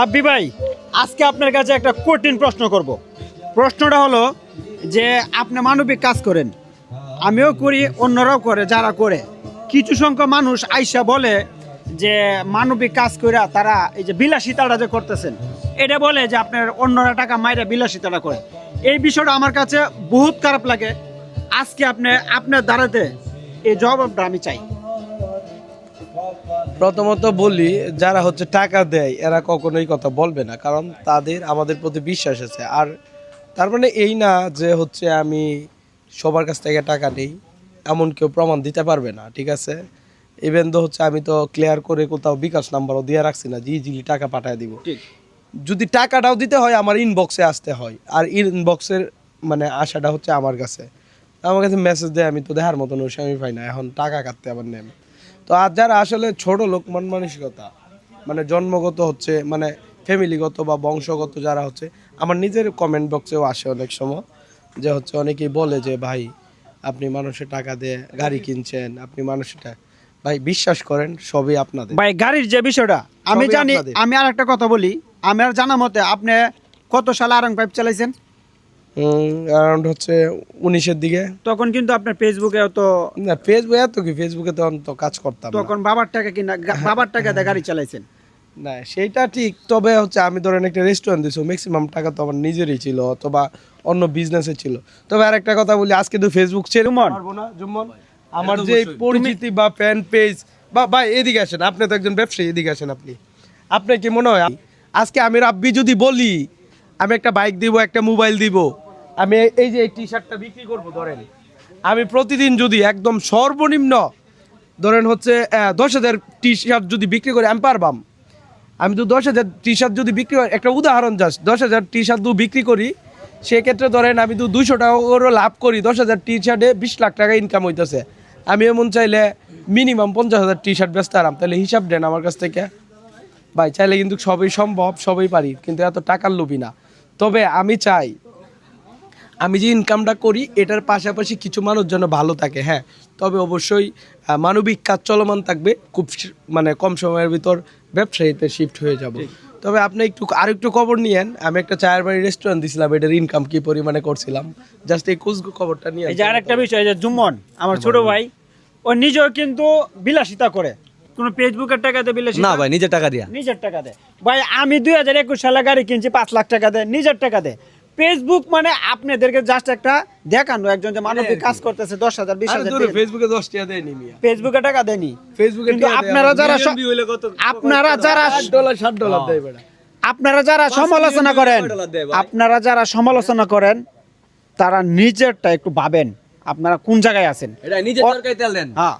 আব্বি ভাই, আজকে আপনার কাছে একটা কঠিন প্রশ্ন করব। প্রশ্নটা হলো যে আপনি মানবিক কাজ করেন, আমিও করি, অন্যরাও করে, যারা করে কিছু সংখ্যক মানুষ আইসা বলে যে মানবিক কাজ করে তারা এই যে বিলাসিতাটা যে করতেছেন, এটা বলে যে আপনার অন্যরা টাকা মাইরা বিলাসিতাটা করে। এই বিষয়টা আমার কাছে বহুত খারাপ লাগে। আজকে আপনার দ্বারাতে এই জবাবটা আমি চাই। প্রথমত বলি, যারা হচ্ছে টাকা দেয় এরা কখনোই কথা বলবে না, কারণ তাদের আমাদের প্রতি বিশ্বাস আছে। আর তার মানে এই না যে হচ্ছে আমি সবার কাছ থেকে টাকা নেই, এমন কেউ প্রমাণ দিতে পারবে না, ঠিক আছে। ইভেন তো হচ্ছে আমি তো ক্লিয়ার করে কোথাও বিকাশ নাম্বারও দিয়ে রাখছি না যে ইজিলি টাকা পাঠিয়ে দিব। যদি টাকাটাও দিতে হয় আমার ইনবক্সে আসতে হয়, আর ইনবক্সের মানে আশাটা হচ্ছে আমার কাছে মেসেজ দেয়, আমি তো দেখার মতন ওই আমি পাই না, এখন টাকা কাটতে আবার নেন। তো আর যারা আসলে ছোট লোক মন মানসিকতা, মানে জন্মগত হচ্ছে মানে ফ্যামিলিগত বা বংশগত যারা হচ্ছে, আমার নিজের কমেন্ট বক্সেও আসে অনেক সময় যে হচ্ছে অনেকেই বলে যে ভাই আপনি মানুষের টাকা দিয়ে গাড়ি কিনছেন, আপনি মানুষের ভাই বিশ্বাস করেন সবই আপনাদের। ভাই গাড়ির যে বিষয়টা আমি সবই জানি, আপনাদের। আমি আর একটা কথা বলি, আমার জানা মতে আপনি কত সালে আরং পাইপ চালাইছেন? অ্যারাউন্ড হচ্ছে 19-এর দিকে। তখন কিন্তু আপনার ফেসবুকে তো না ফেসবুকে এত কি, ফেসবুকে তখন তো কাজ করতাম না। তখন বাবার টাকা কিনা বাবার টাকা দিয়ে গাড়ি চালাইছেন। না সেইটা ঠিক, তবে হচ্ছে আমি ধরেন একটা রেস্টুরেন্ট দিছি, ম্যাক্সিমাম টাকা তো আমার নিজেরই ছিল অথবা অন্য বিজনেসে ছিল। তবে আর একটা কথা বলি, আজকে তো ফেসবুক ছেড়ে পারবো না জুম্মন। আমার যে পরিচিতি বা ফ্যান পেজ বা ভাই এদিকে আসেন, আপনি তো একজন ব্যবসায়ী, এদিকে আসেন। আপনার কি মনে হয় আজকে আমি রাব্বি যদি বলি আমি একটা বাইক দিব, একটা মোবাইল দিব, আমি এই যে এই টি শার্টটা বিক্রি করবো, ধরেন আমি প্রতিদিন যদি একদম সর্বনিম্ন ধরেন হচ্ছে 10,000 টি শার্ট যদি বিক্রি করি আমি পারবাম। আমি তো 10,000 টি শার্ট যদি বিক্রি করি, একটা উদাহরণ জাস্ট, 10,000 টি শার্ট বিক্রি করি, সেক্ষেত্রে ধরেন আমি তো 200 টাকা করে লাভ করি, 10,000 টি শার্টে 20 লাখ টাকা ইনকাম হইতেছে। আমি এমন চাইলে মিনিমাম 50,000 টি শার্ট বেচতে আরাম, তাহলে হিসাব দেন আমার কাছ থেকে। ভাই চাইলে কিন্তু সবই সম্ভব, সবই পারি, কিন্তু এত টাকার লোভী না। তবে আমি চাই আমি যে ইনকামটা করি এটার পাশাপাশি কিছু মানুষ যেন ভালো থাকে, হ্যাঁ। তবে অবশ্যই মানবিক কাজ চলমান থাকবে, খুব মানে কম সময়ের ভিতর ব্যবসায়ীতে শিফট হয়ে যাব। তবে আপনি আরেকটু খবর নিয়েন, আমি একটা চায়ের বাড়ি রেস্টুরেন্ট দিছিলাম, এটার ইনকাম কি পরিমাণে করছিলাম, জাস্ট এই খবরটা নিয়ে। এই যে আরেকটা বিষয় যে জুম্মন আমার ছোট ভাই, ও নিজেও কিন্তু বিলাসিতা করে, কোন ফেসবুকের টাকা দিয়ে বিলাসিতা না ভাই, নিজের টাকা দিয়া। নিজের টাকা দেয়। ভাই আমি 2021 সালে গাড়ি কিনছি 5 লাখ টাকা দেয়, নিজের টাকা দেয়। ফেসবুক মানে আপনাদেরকে জাস্ট একটা দেখানো, একজন যে মানবিক কাজ করতেছে 10,000 20,000 ফেসবুকে 10 টাকা দেয়নি মিয়া, ফেসবুকে টাকা দেয়নি। ফেসবুকে কিন্তু আপনারা যারা $60 দেয় বেটা। আপনারা যারা সমালোচনা করেন, আপনারা যারা সমালোচনা করেন তারা নিজেরটা একটু ভাবেন, আপনারা কোন জায়গায় আছেন। এটা নিজের দরকারে তেল দেন। হ্যাঁ,